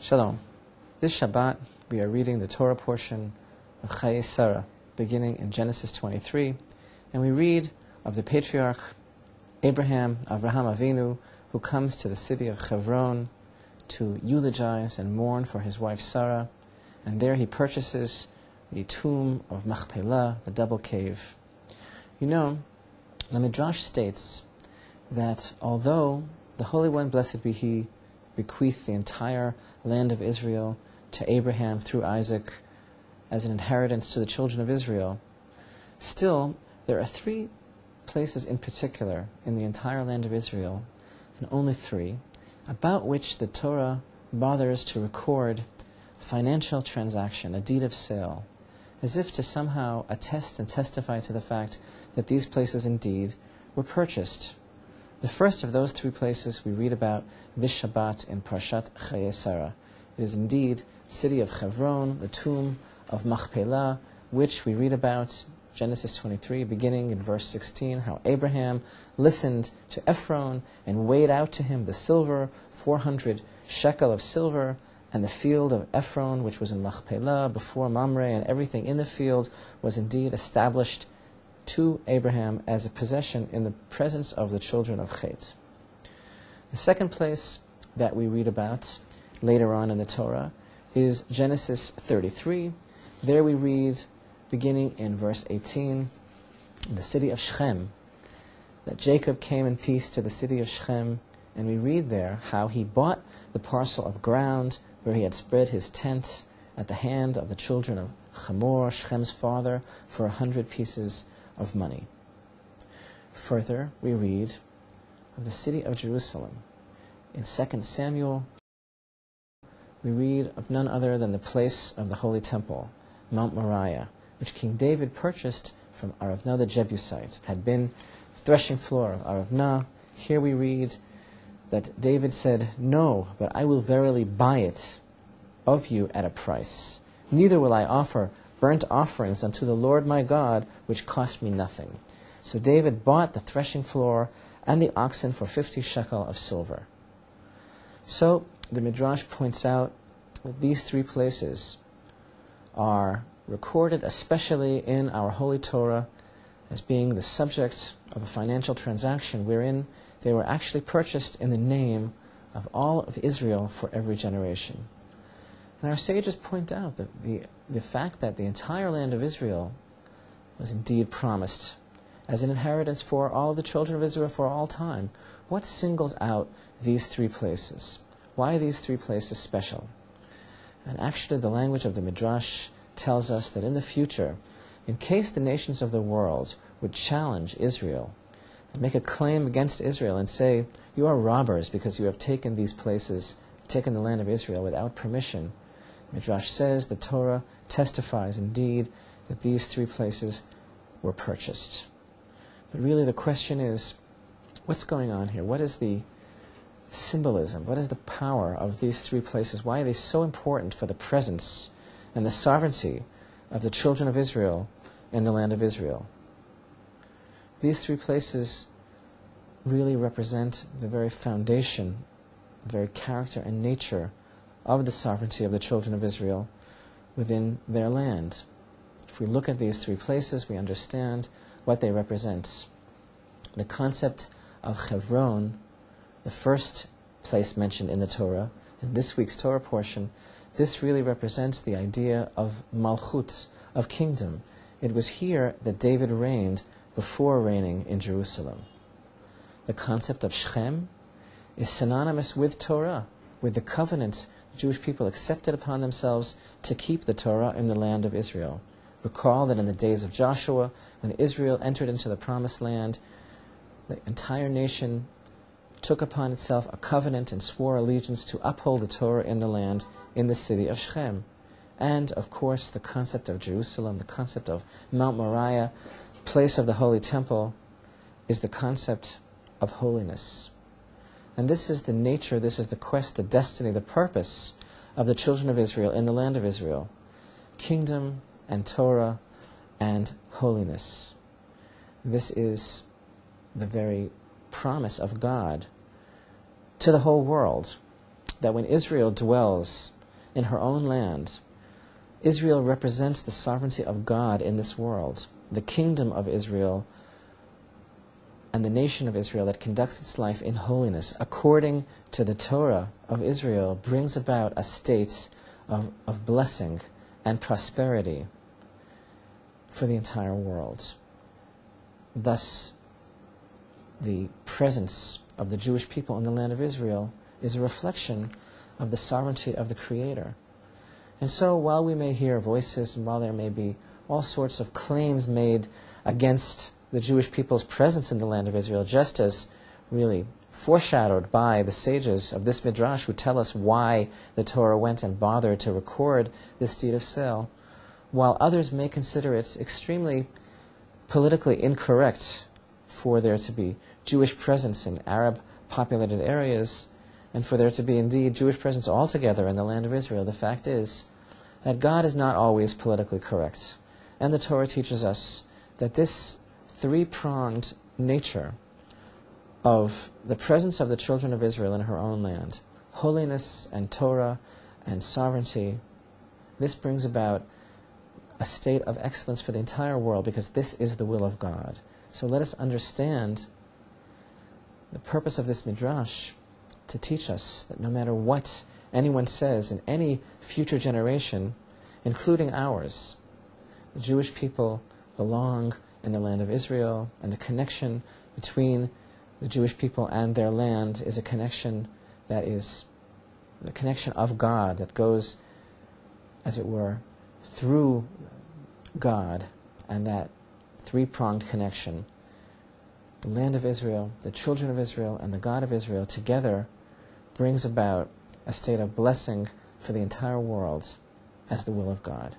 Shalom. This Shabbat we are reading the Torah portion of Chayei Sara, beginning in Genesis 23, and we read of the patriarch Avraham Avinu, who comes to the city of Hevron to eulogize and mourn for his wife Sarah, and there he purchases the tomb of Machpelah, the double cave. You know, the Midrash states that although the Holy One, blessed be He, bequeathed the entire land of Israel to Abraham through Isaac as an inheritance to the children of Israel, still there are three places in particular in the entire land of Israel, and only three, about which the Torah bothers to record financial transaction, a deed of sale, as if to somehow attest and testify to the fact that these places indeed were purchased. The first of those three places we read about this Shabbat in Parshat Chayei Sara. It is indeed the city of Hevron, the tomb of Machpelah, which we read about Genesis 23, beginning in verse 16, how Abraham listened to Ephron and weighed out to him the silver, 400 shekel of silver, and the field of Ephron, which was in Machpelah, before Mamre, and everything in the field was indeed established to Abraham as a possession in the presence of the children of Chet. The second place that we read about later on in the Torah is Genesis 33. There we read, beginning in verse 18, in the city of Shechem, that Jacob came in peace to the city of Shechem, and we read there how he bought the parcel of ground where he had spread his tent at the hand of the children of Hamor, Shechem's father, for 100 pieces of money. Further, we read of the city of Jerusalem. In 2 Samuel, we read of none other than the place of the Holy Temple, Mount Moriah, which King David purchased from Aravna the Jebusite. It had been the threshing floor of Aravna. Here we read that David said, "No, but I will verily buy it of you at a price. Neither will I offer burnt offerings unto the Lord my God, which cost me nothing." So David bought the threshing floor and the oxen for 50 shekel of silver. So the Midrash points out that these three places are recorded, especially in our Holy Torah, as being the subject of a financial transaction wherein they were actually purchased in the name of all of Israel for every generation. And our sages point out that the fact that the entire land of Israel was indeed promised as an inheritance for all of the children of Israel for all time. What singles out these three places? Why are these three places special? And actually the language of the Midrash tells us that in the future, in case the nations of the world would challenge Israel and make a claim against Israel and say, "You are robbers because you have taken these places, taken the land of Israel without permission," Midrash says the Torah testifies indeed that these three places were purchased. But really the question is, what's going on here? What is the symbolism? What is the power of these three places? Why are they so important for the presence and the sovereignty of the children of Israel in the land of Israel? These three places really represent the very foundation, the very character and nature of the sovereignty of the children of Israel within their land. If we look at these three places, we understand what they represent. The concept of Hevron, the first place mentioned in the Torah, in this week's Torah portion, this really represents the idea of Malchut, of kingdom. It was here that David reigned before reigning in Jerusalem. The concept of Shechem is synonymous with Torah, with the covenant the Jewish people accepted upon themselves to keep the Torah in the land of Israel. Recall that in the days of Joshua, when Israel entered into the promised land, the entire nation took upon itself a covenant and swore allegiance to uphold the Torah in the land, in the city of Shechem. And, of course, the concept of Jerusalem, the concept of Mount Moriah, place of the Holy Temple, is the concept of holiness. And this is the nature, this is the quest, the destiny, the purpose of the children of Israel in the land of Israel. Kingdom and Torah and holiness. This is the very promise of God to the whole world, that when Israel dwells in her own land, Israel represents the sovereignty of God in this world. The kingdom of Israel and the nation of Israel that conducts its life in holiness according to the Torah of Israel brings about a state of blessing and prosperity for the entire world. Thus, the presence of the Jewish people in the land of Israel is a reflection of the sovereignty of the Creator. And so, while we may hear voices and while there may be all sorts of claims made against the Jewish people's presence in the land of Israel, just as really foreshadowed by the sages of this midrash who tell us why the Torah went and bothered to record this deed of sale, while others may consider it extremely politically incorrect for there to be Jewish presence in Arab-populated areas, and for there to be indeed Jewish presence altogether in the land of Israel, the fact is that God is not always politically correct. And the Torah teaches us that this three-pronged nature of the presence of the children of Israel in her own land, holiness and Torah and sovereignty, this brings about a state of excellence for the entire world because this is the will of God. So let us understand the purpose of this midrash to teach us that no matter what anyone says in any future generation, including ours, the Jewish people belong in the land of Israel, and the connection between the Jewish people and their land is a connection that is the connection of God that goes, as it were, through God, and that three-pronged connection, the land of Israel, the children of Israel, and the God of Israel together brings about a state of blessing for the entire world as the will of God.